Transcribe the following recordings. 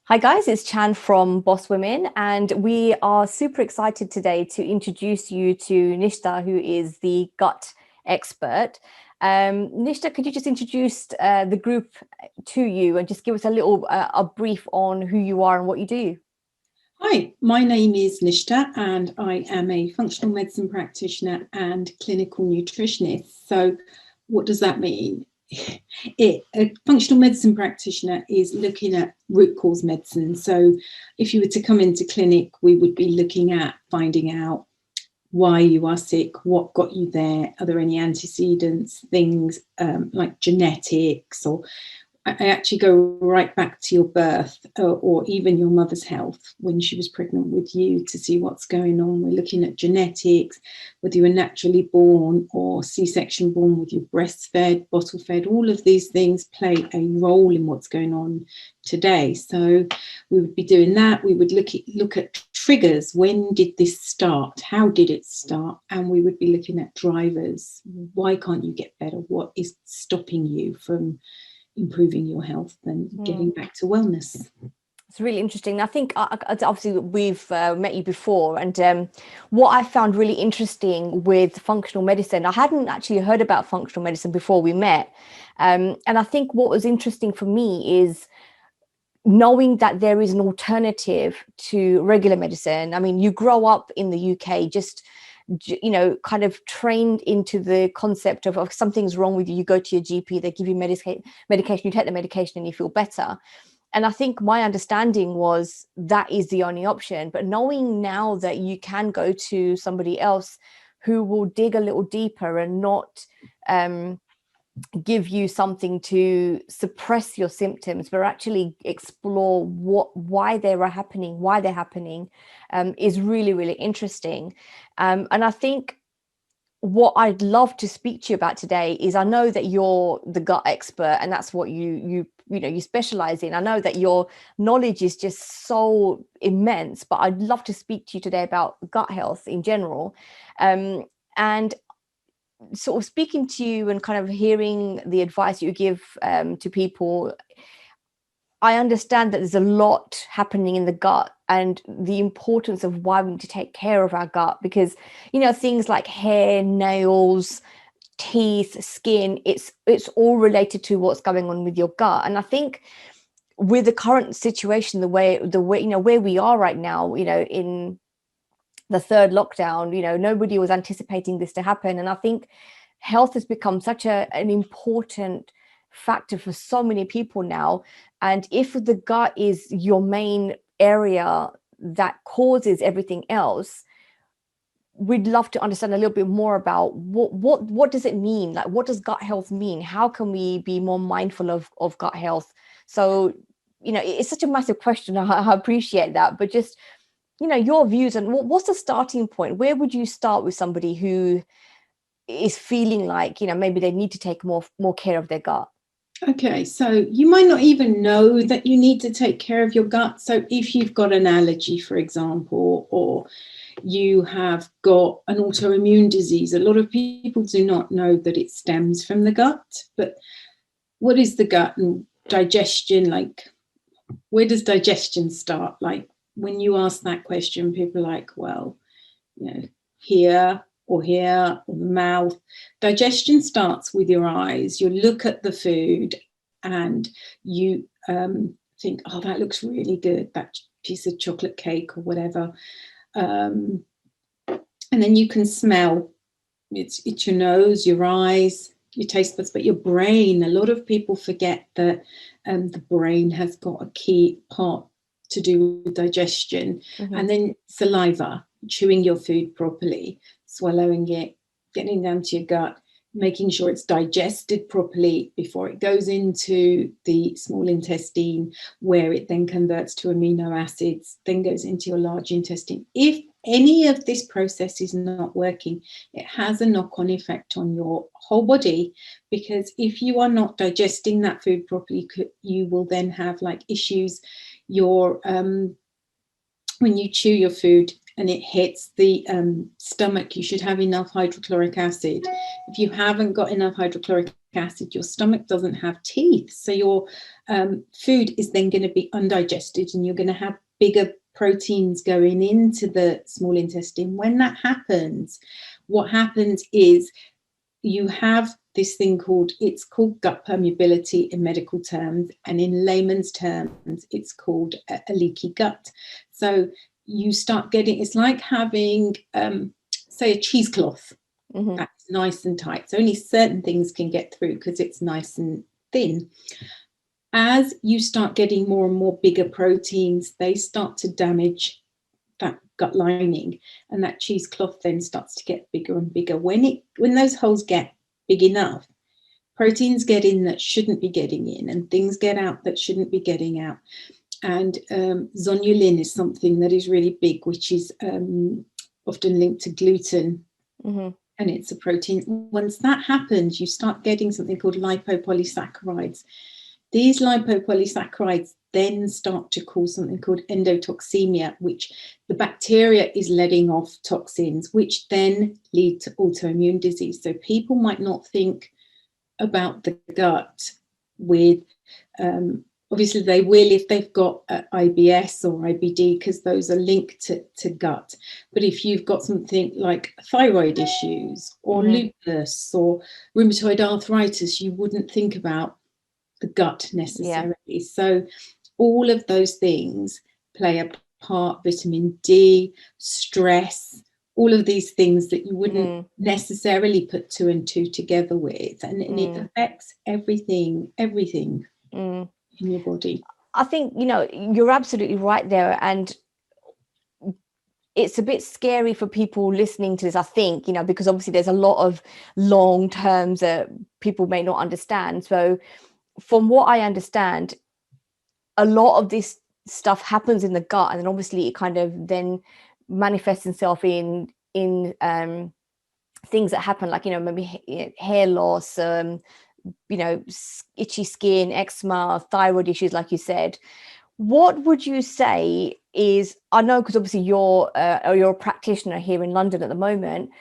Hi guys, it's Chan from Boss Women, and we are super excited today to introduce you to Nishta, who is the gut expert. Nishta, could you just introduce the group to you and just give us a brief on who you are and what you do? Hi, my name is Nishta and I am a functional medicine practitioner and clinical nutritionist. So what does that mean? A functional medicine practitioner is looking at root cause medicine. So if you were to come into clinic, we would be looking at finding out why you are sick, what got you there, are there any antecedents, things like genetics, or I actually go right back to your birth or even your mother's health when she was pregnant with you to see what's going on. We're looking at genetics, whether you were naturally born or C-section born, with you breastfed, bottle fed. All of these things play a role in what's going on today. So we would be doing that. We would look at triggers. When did this start? How did it start? And we would be looking at drivers. Why can't you get better? What is stopping you from improving your health and getting back to wellness? It's really interesting. I think obviously we've met you before, and what I found really interesting with functional medicine, I hadn't actually heard about functional medicine before we met. And I think what was interesting for me is knowing that there is an alternative to regular medicine. I mean, you grow up in the UK just kind of trained into the concept of if something's wrong with you, you go to your GP, they give you medication, you take the medication and you feel better. And I think my understanding was that is the only option. But knowing now that you can go to somebody else who will dig a little deeper and not give you something to suppress your symptoms, but actually explore why they're happening, is really, really interesting. And I think what I'd love to speak to you about today is, I know that you're the gut expert and that's what you specialize in. I know that your knowledge is just so immense, but I'd love to speak to you today about gut health in general. And sort of speaking to you and kind of hearing the advice you give to people, I understand that there's a lot happening in the gut and the importance of why we need to take care of our gut, because, things like hair, nails, teeth, skin, it's all related to what's going on with your gut. And I think with the current situation, the way, where we are right now, in the third lockdown, nobody was anticipating this to happen. And I think health has become such an important factor for so many people now. And if the gut is your main area that causes everything else, we'd love to understand a little bit more about what does it mean? Like, what does gut health mean? How can we be more mindful of gut health? So, it's such a massive question. I appreciate that, but just, your views and what's the starting point? Where would you start with somebody who is feeling like, maybe they need to take more care of their gut? Okay, so you might not even know that you need to take care of your gut. So if you've got an allergy, for example, or you have got an autoimmune disease, a lot of people do not know that it stems from the gut. But what is the gut and digestion? Like, where does digestion start? Like, when you ask that question, people are like, well, here or here or the mouth. Digestion starts with your eyes. You look at the food and you think, oh, that looks really good, that piece of chocolate cake or whatever. And then you can smell. It's your nose, your eyes, your taste buds, but your brain. A lot of people forget that the brain has got a key part to do with digestion. Mm-hmm. And then saliva, chewing your food properly, swallowing it, getting down to your gut, making sure it's digested properly before it goes into the small intestine, where it then converts to amino acids, then goes into your large intestine. If any of this process is not working, it has a knock-on effect on your whole body, because if you are not digesting that food properly, you will then have like issues. When you chew your food and it hits the stomach, you should have enough hydrochloric acid. If you haven't got enough hydrochloric acid, your stomach doesn't have teeth. So your food is then going to be undigested, and you're going to have bigger proteins going into the small intestine. When that happens, what happens is you have this thing called, it's called gut permeability in medical terms, and in layman's terms, it's called a leaky gut. So you start getting, it's like having, say, a cheesecloth. That's nice and tight. So only certain things can get through because it's nice and thin. As you start getting more and more bigger proteins, they start to damage that gut lining, and that cheesecloth then starts to get bigger and bigger. When those holes get big enough, proteins get in that shouldn't be getting in, and things get out that shouldn't be getting out. And zonulin is something that is really big, which is often linked to gluten. And it's a protein. Once that happens, you start getting something called lipopolysaccharides. These lipopolysaccharides then start to cause something called endotoxemia, which the bacteria is letting off toxins, which then lead to autoimmune disease. So people might not think about the gut with, obviously they will if they've got IBS or IBD, because those are linked to gut. But if you've got something like thyroid issues or lupus or rheumatoid arthritis, you wouldn't think about the gut necessarily. Yeah. So all of those things play a part. Vitamin D, stress, all of these things that you wouldn't necessarily put 2 and 2 together with, and it affects everything in your body. I think, you're absolutely right there, and it's a bit scary for people listening to this, I think, because obviously there's a lot of long terms that people may not understand. So from what I understand, a lot of this stuff happens in the gut, and then obviously it kind of then manifests itself in things that happen, like maybe hair loss, itchy skin, eczema, thyroid issues, like you said. What would you say is, I know because obviously you're a practitioner here in London at the moment,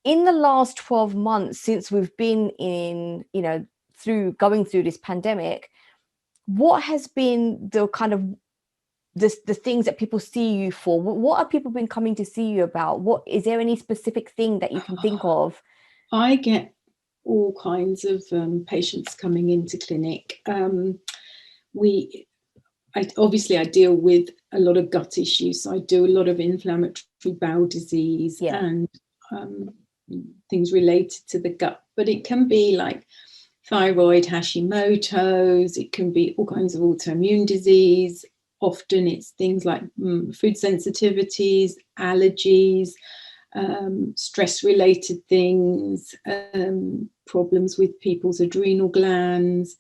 in the last 12 months since we've been in, going through this pandemic, what has been the kind of the things that people see you for? What have people been coming to see you about? What is there any specific thing that you can think of? I get all kinds of patients coming into clinic. I deal with a lot of gut issues. So I do a lot of inflammatory bowel disease and things related to the gut. But it can be like thyroid, Hashimoto's. It can be all kinds of autoimmune disease. Often it's things like food sensitivities, allergies, stress-related things, problems with people's adrenal glands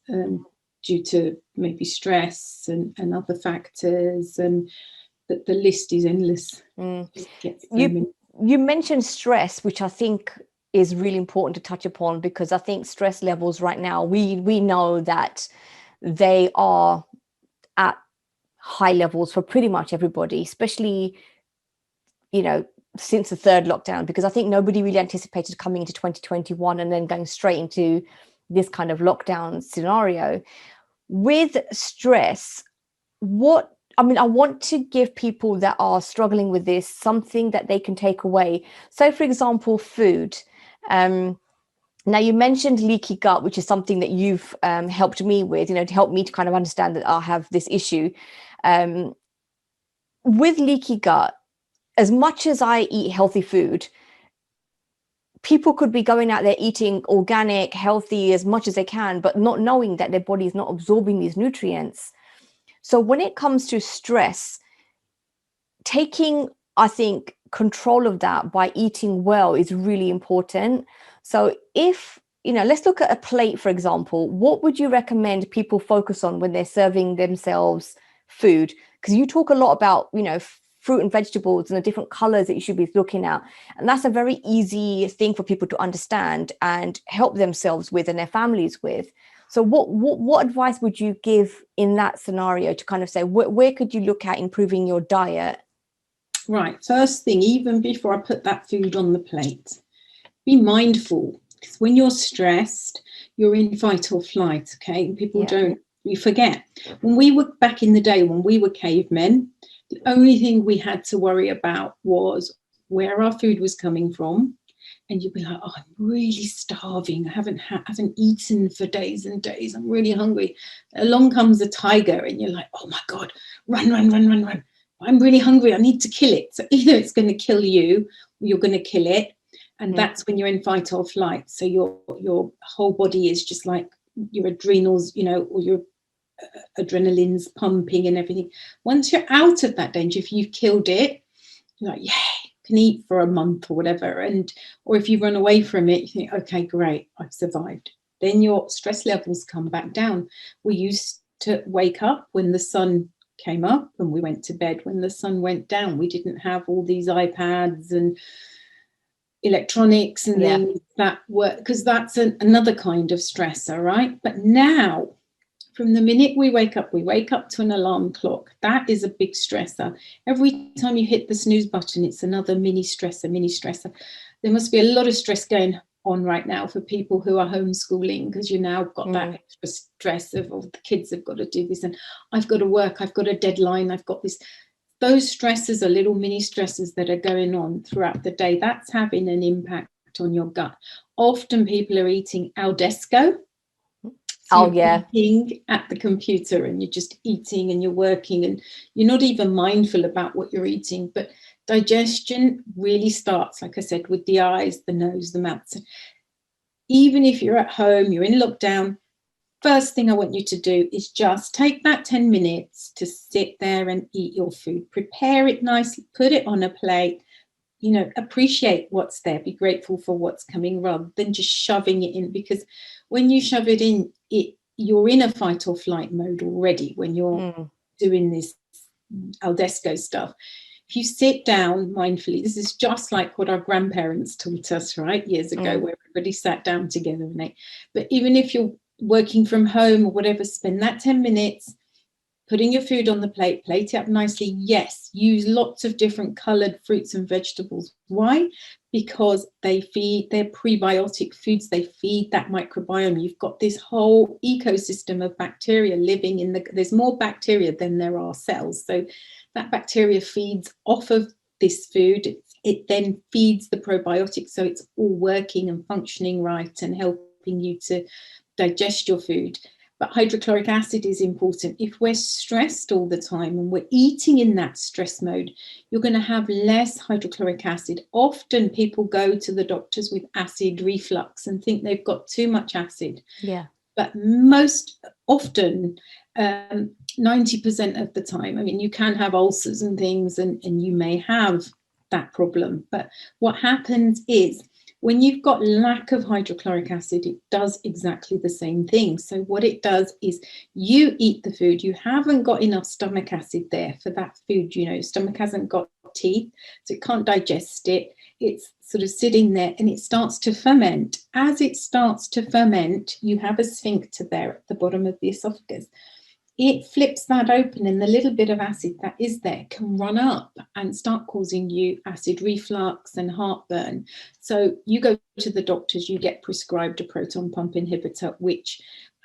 due to maybe stress and other factors, and that the list is endless. You mentioned stress, which I think is really important to touch upon, because I think stress levels right now, we know that they are at high levels for pretty much everybody, especially since the third lockdown, because I think nobody really anticipated coming into 2021 and then going straight into this kind of lockdown scenario. With stress, I want to give people that are struggling with this something that they can take away. So, for example, food. Now, you mentioned leaky gut, which is something that you've helped me with, to help me to kind of understand that I have this issue. With leaky gut, as much as I eat healthy food, people could be going out there eating organic, healthy as much as they can, but not knowing that their body is not absorbing these nutrients. So when it comes to stress, taking, I think, control of that by eating well is really important. So if, let's look at a plate, for example, what would you recommend people focus on when they're serving themselves food? Because you talk a lot about, fruit and vegetables and the different colors that you should be looking at. And that's a very easy thing for people to understand and help themselves with and their families with. So what advice would you give in that scenario to kind of say, where could you look at improving your diet? Right. First thing, even before I put that food on the plate, be mindful Because when you're stressed, you're in fight or flight, okay? And people you forget. When we were back in the day, when we were cavemen, the only thing we had to worry about was where our food was coming from. And you'd be like, oh, I'm really starving. I haven't eaten for days and days. I'm really hungry. Along comes a tiger and you're like, oh my God, run, run, run, run, run. I'm really hungry. I need to kill it. So either it's going to kill you or you're going to kill it. And that's when you're in fight or flight. So your whole body is just like your adrenals, you know, or your adrenaline's pumping and everything. Once you're out of that danger, if you've killed it, you're like, yeah, can eat for a month or whatever. And or if you run away from it, you think, okay, great, I've survived. Then your stress levels come back down. We used to wake up when the sun came up and we went to bed when the sun went down. We didn't have all these iPads and electronics and things that were, because that's another kind of stressor, right? But now, from the minute we wake up to an alarm clock. That is a big stressor. Every time you hit the snooze button, it's another mini stressor. There must be a lot of stress going on right now for people who are homeschooling, because you now got that extra stress of, oh, the kids have got to do this and I've got to work, I've got a deadline, I've got this. Those stresses are little mini stresses that are going on throughout the day. That's having an impact on your gut. Often people are eating al desco. So eating at the computer and you're just eating and you're working and you're not even mindful about what you're eating. But digestion really starts, like I said, with the eyes, the nose, the mouth. So even if you're at home, you're in lockdown, first thing I want you to do is just take that 10 minutes to sit there and eat your food. Prepare it nicely, put it on a plate, you know, appreciate what's there, be grateful for what's coming rather than just shoving it in, because when you shove it in, you're in a fight or flight mode already when you're doing this al desco stuff. If you sit down mindfully, this is just like what our grandparents taught us, right, years ago, where everybody sat down together and ate. But even if you're working from home or whatever, spend that 10 minutes putting your food on the plate, plate it up nicely. Yes, use lots of different coloured fruits and vegetables. Why? Because they're prebiotic foods. They feed that microbiome. You've got this whole ecosystem of bacteria living in there's more bacteria than there are cells. So that bacteria feeds off of this food. It then feeds the probiotics. So it's all working and functioning right and helping you to digest your food. But hydrochloric acid is important. If we're stressed all the time and we're eating in that stress mode, you're going to have less hydrochloric acid. Often people go to the doctors with acid reflux and think they've got too much acid. Yeah. But most often, 90% of the time, I mean, you can have ulcers and things and you may have that problem. But what happens is, when you've got lack of hydrochloric acid, it does exactly the same thing. So what it does is you eat the food, you haven't got enough stomach acid there for that food, you know, stomach hasn't got teeth, so it can't digest it. It's sort of sitting there and it starts to ferment. As it starts to ferment, you have a sphincter there at the bottom of the esophagus. It flips that open and the little bit of acid that is there can run up and start causing you acid reflux and heartburn. So you go to the doctors, you get prescribed a proton pump inhibitor, which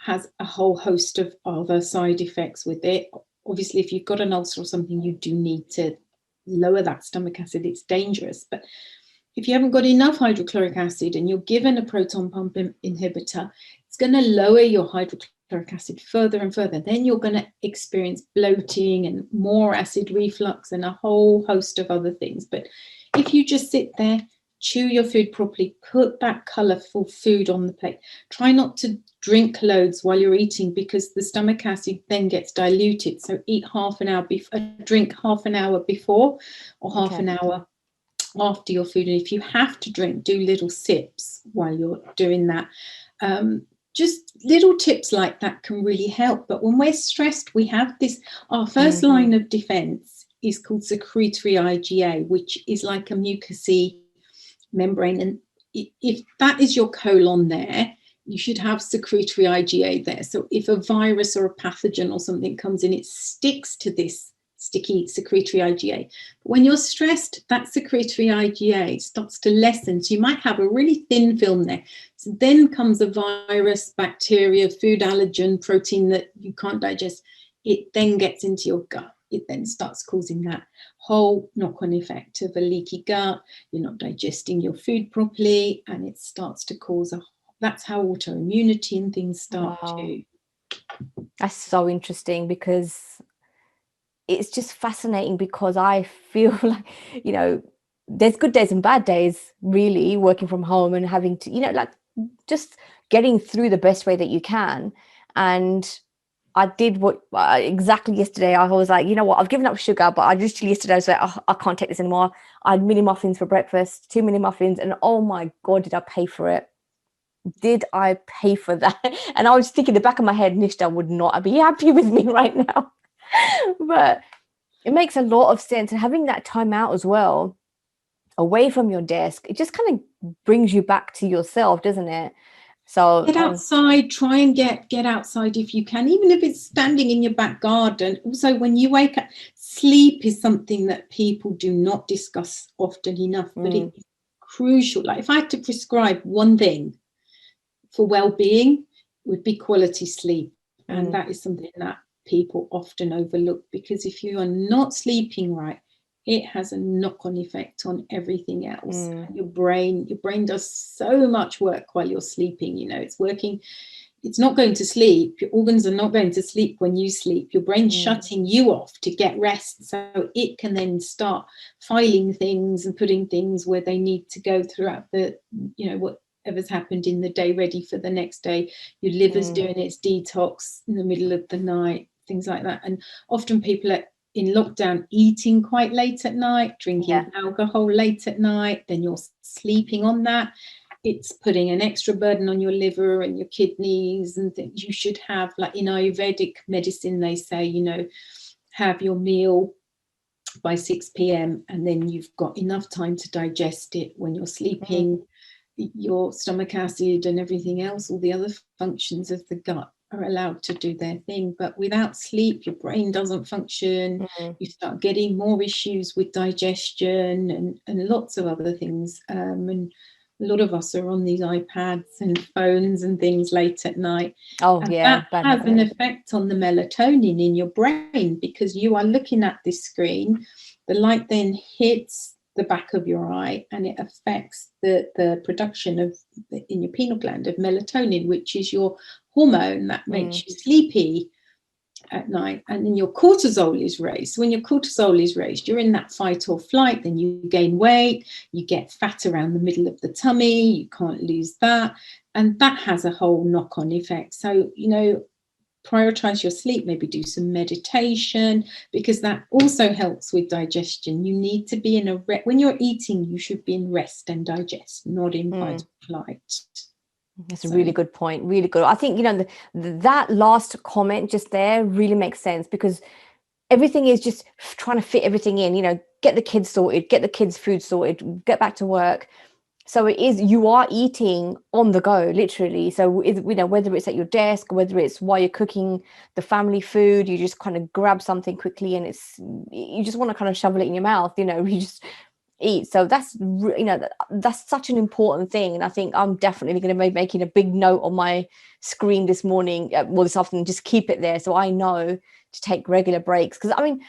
has a whole host of other side effects with it. Obviously, if you've got an ulcer or something, you do need to lower that stomach acid. It's dangerous. But if you haven't got enough hydrochloric acid and you're given a proton pump inhibitor, it's going to lower your hydrochloric acid further and further. Then you're going to experience bloating and more acid reflux and a whole host of other things. But if you just sit there, chew your food properly, put that colourful food on the plate, try not to drink loads while you're eating because the stomach acid then gets diluted. So eat half an hour before, drink half an hour before or half an hour after your food. And if you have to drink, do little sips while you're doing that. Just little tips like that can really help. But when we're stressed, we have this, our first line of defense is called secretory IgA, which is like a mucousy membrane. And if that is your colon there, you should have secretory IgA there. So if a virus or a pathogen or something comes in, it sticks to this sticky secretory IgA. When you're stressed, that secretory IgA starts to lessen. So you might have a really thin film there. So then comes a virus, bacteria, food allergen, protein that you can't digest. It then gets into your gut. It then starts causing that whole knock-on effect of a leaky gut. You're not digesting your food properly, and it starts to cause that's how autoimmunity and things start too. That's so interesting, because it's just fascinating, because I feel like, you know, there's good days and bad days, really, working from home and having to, you know, like just getting through the best way that you can. And I did what exactly yesterday. I was like, you know what, I've given up sugar, but I just yesterday I was like, oh, I can't take this anymore. I had mini muffins for breakfast, 2 mini muffins, and oh my God, did I pay for it? Did I pay for that? And I was thinking in the back of my head, Nishta would not be happy with me right now. But it makes a lot of sense. And having that time out as well, away from your desk, it just kind of brings you back to yourself, doesn't it? So get outside, try and get outside if you can, even if it's standing in your back garden. Also, when you wake up, sleep is something that people do not discuss often enough, but it's crucial. Like, if I had to prescribe one thing for well-being, it would be quality sleep. And that is something that people often overlook, because if you are not sleeping right, it has a knock-on effect on everything else. Your brain does so much work while you're sleeping. You know, it's working. It's not going to sleep. Your organs are not going to sleep when you sleep. Your brain's shutting you off to get rest, so it can then start filing things and putting things where they need to go throughout the, you know, whatever's happened in the day, ready for the next day. Your liver's doing its detox in the middle of the night, things like that. And often people are in lockdown eating quite late at night, drinking alcohol late at night, then you're sleeping on that. It's putting an extra burden on your liver and your kidneys and things. You should have, like in Ayurvedic medicine, they say, you know, have your meal by 6 p.m. and then you've got enough time to digest it when you're sleeping. Your stomach acid and everything else, all the other functions of the gut, are allowed to do their thing. But without sleep, your brain doesn't function. You start getting more issues with digestion and lots of other things. And a lot of us are on these iPads and phones and things late at night. That has an effect on the melatonin in your brain, because you are looking at this screen. The light then hits the back of your eye, and it affects the production of, in your pineal gland, of melatonin, which is your hormone that makes you sleepy at night. And then your cortisol is raised. So when your cortisol is raised, you're in that fight or flight, then you gain weight, you get fat around the middle of the tummy, you can't lose that, and that has a whole knock-on effect. So, you know, prioritize your sleep, maybe do some meditation, because that also helps with digestion. You need to be in when you're eating, you should be in rest and digest, not in fight or flight. That's a really good point. Really good. I think, you know, that last comment just there really makes sense, because everything is just trying to fit everything in, you know, get the kids sorted, get the kids' food sorted, get back to work. So it is, you are eating on the go, literally. So, you know, whether it's at your desk, whether it's while you're cooking the family food, you just kind of grab something quickly and you just want to kind of shovel it in your mouth, you know, you just eat. So that's, you know, that's such an important thing. And I think I'm definitely going to be making a big note on my screen this morning, this afternoon, just keep it there so I know to take regular breaks. Because I mean,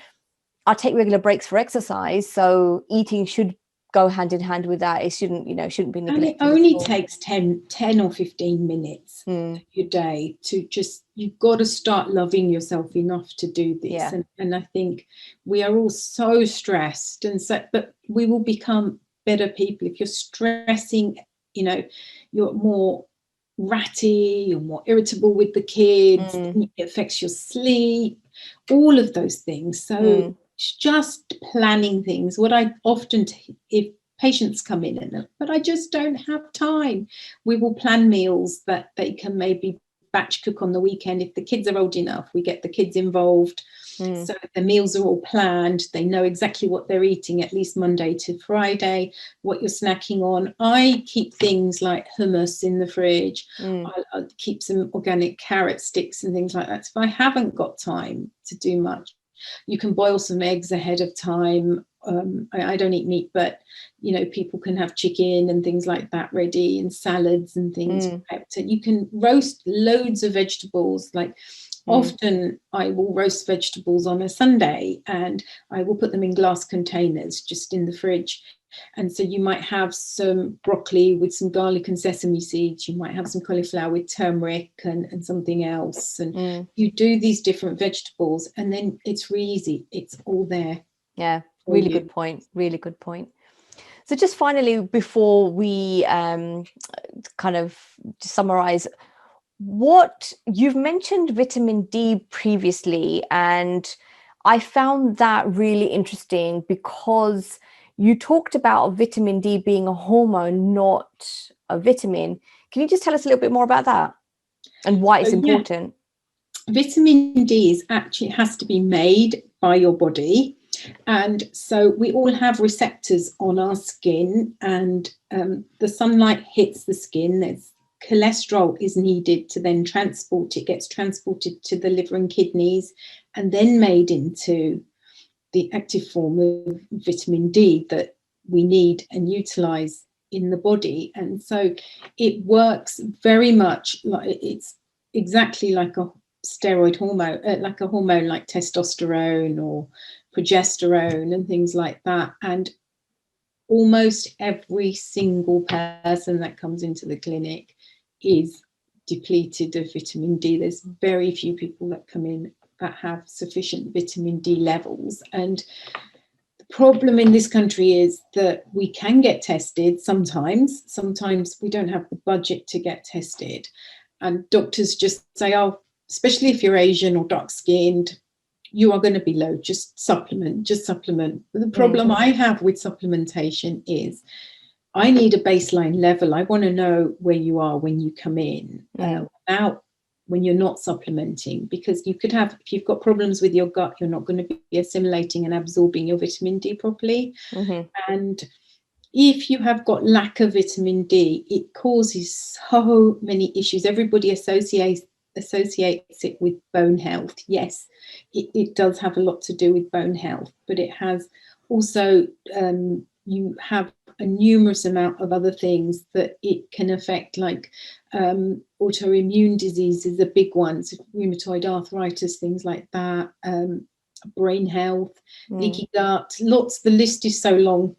I take regular breaks for exercise, so eating should go hand in hand with that. It shouldn't be neglected. And it only takes 10 or 15 minutes of your day to just, you've got to start loving yourself enough to do this. And I think we are all so stressed, and so, but we will become better people if you're stressing. You know, you're more ratty, you're more irritable with the kids, it affects your sleep, all of those things. So just planning things. What I often, if patients come in and but I just don't have time, we will plan meals that they can maybe batch cook on the weekend. If the kids are old enough, we get the kids involved. So the meals are all planned. They know exactly what they're eating, at least Monday to Friday, what you're snacking on. I keep things like hummus in the fridge. I'll keep some organic carrot sticks and things like that. So if I haven't got time to do much, You can boil some eggs ahead of time. I don't eat meat, but people can have chicken and things like that ready, and salads and things prepped. And you can roast loads of vegetables. Like often I will roast vegetables on a Sunday, and I will put them in glass containers just in the fridge. And so you might have some broccoli with some garlic and sesame seeds. You might have some cauliflower with turmeric and something else. And you do these different vegetables, and then it's really easy. It's all there. Yeah, really good point. Really good point. So just finally, before we kind of summarize, what you've mentioned vitamin D previously, and I found that really interesting because you talked about vitamin D being a hormone, not a vitamin. Can you just tell us a little bit more about that and why it's important? Yeah. Vitamin D has to be made by your body. And so we all have receptors on our skin, and the sunlight hits the skin. There's cholesterol is needed to then transport. It gets transported to the liver and kidneys and then made into the active form of vitamin D that we need and utilize in the body. And so it works very much like it's exactly like a steroid hormone, like a hormone like testosterone or progesterone and things like that. And almost every single person that comes into the clinic is depleted of vitamin D. There's very few people that come in that have sufficient vitamin D levels. And the problem in this country is that we can get tested sometimes. Sometimes we don't have the budget to get tested. And doctors just say, oh, especially if you're Asian or dark-skinned, you are going to be low, just supplement. But the problem I have with supplementation is I need a baseline level. I want to know where you are when you come in, without when you're not supplementing, because you could have, if you've got problems with your gut, you're not going to be assimilating and absorbing your vitamin D properly. And if you have got lack of vitamin D, it causes so many issues. Everybody associates it with bone health. Yes, it does have a lot to do with bone health, but it has also, you have a numerous amount of other things that it can affect, like autoimmune diseases, the big ones, rheumatoid arthritis, things like that, brain health, leaky gut, lots. The list is so long.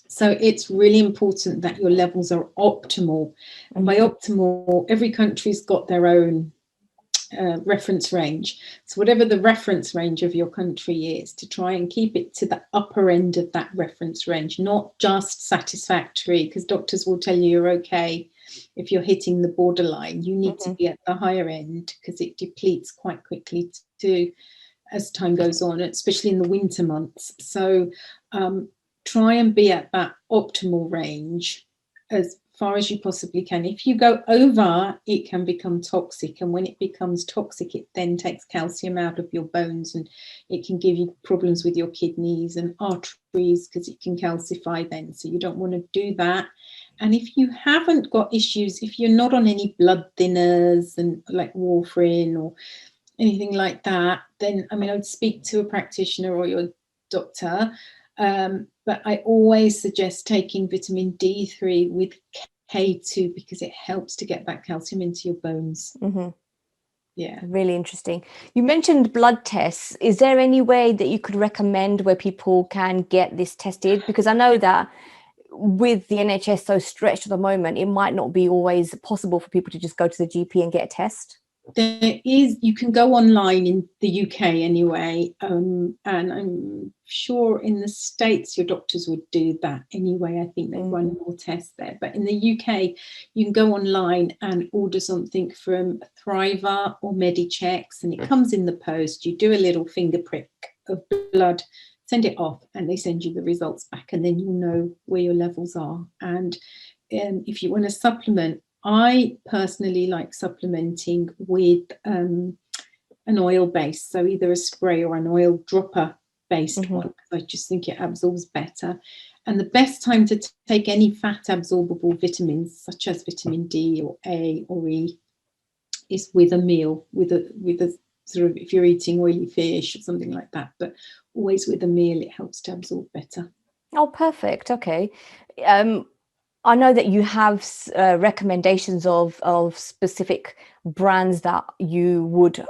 So it's really important that your levels are optimal. And by optimal, every country's got their own reference range. So whatever the reference range of your country is, to try and keep it to the upper end of that reference range, not just satisfactory, because doctors will tell you you're okay if you're hitting the borderline. You need to be at the higher end, because it depletes quite quickly too as time goes on, especially in the winter months. So try and be at that optimal range as far as you possibly can. If you go over, it can become toxic, and when it becomes toxic, it then takes calcium out of your bones, and it can give you problems with your kidneys and arteries, because it can calcify then. So you don't want to do that. And if you haven't got issues, if you're not on any blood thinners and like warfarin or anything like that, then I would speak to a practitioner or your doctor. But I always suggest taking vitamin D3 with K2, because it helps to get that calcium into your bones. Yeah. Really interesting. You mentioned blood tests. Is there any way that you could recommend where people can get this tested? Because I know that with the NHS so stretched at the moment, it might not be always possible for people to just go to the GP and get a test. There is, you can go online in the UK anyway, and I'm sure in the States your doctors would do that anyway. I think they run more tests there, but in the UK you can go online and order something from Thriver or Medichecks, and it comes in the post. You do a little finger prick of blood, send it off, and they send you the results back, and then you'll know where your levels are. And if you want to supplement, I personally like supplementing with an oil base, so either a spray or an oil dropper based one, because I just think it absorbs better. And the best time to take any fat absorbable vitamins, such as vitamin D or A or E, is with a meal, with a sort of if you're eating oily fish or something like that, but always with a meal, it helps to absorb better. Oh, perfect. Okay. I know that you have recommendations of specific brands that you would,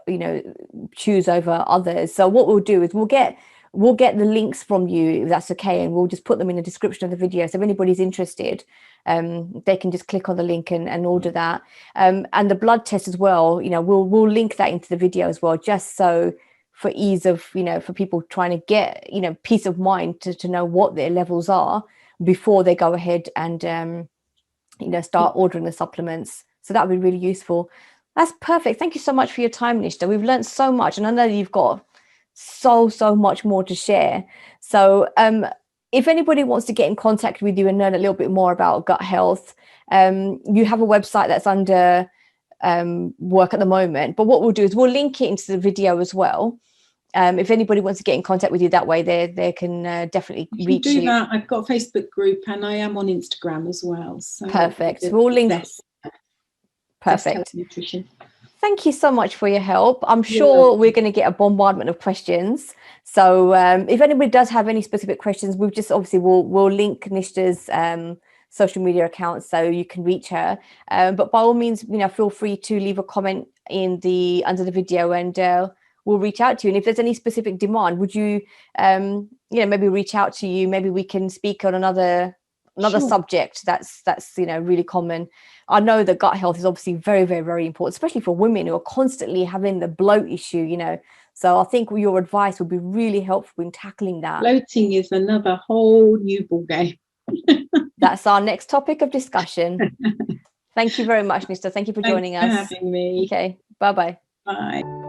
choose over others. So what we'll do is we'll get the links from you, if that's okay, and we'll just put them in the description of the video. So if anybody's interested, they can just click on the link and order that. And the blood test as well, we'll link that into the video as well, just so for ease of, for people trying to get, peace of mind to know what their levels are before they go ahead and, start ordering the supplements. So that would be really useful. That's perfect. Thank you so much for your time, Nishta. We've learned so much, and I know you've got so much more to share. So if anybody wants to get in contact with you and learn a little bit more about gut health, you have a website that's under work at the moment, but what we'll do is we'll link it into the video as well. If anybody wants to get in contact with you that way, they can definitely reach you. That. I've got a Facebook group and I am on Instagram as well. So perfect. We'll link. Perfect. Nutrition. Thank you so much for your help. I'm sure we're going to get a bombardment of questions. So if anybody does have any specific questions, we've just obviously we'll link Nishta's social media accounts so you can reach her. But by all means, feel free to leave a comment under the video, and we'll reach out to you. And if there's any specific demand, would you maybe reach out to you? Maybe we can speak on another subject that's really common. I know that gut health is obviously very, very, very important, especially for women who are constantly having the bloat issue, So I think your advice would be really helpful in tackling that. Bloating is another whole new ball game. That's our next topic of discussion. Thank you very much, Nishta. Thank you for joining us. Thanks for having me. Okay. Bye-bye. Bye.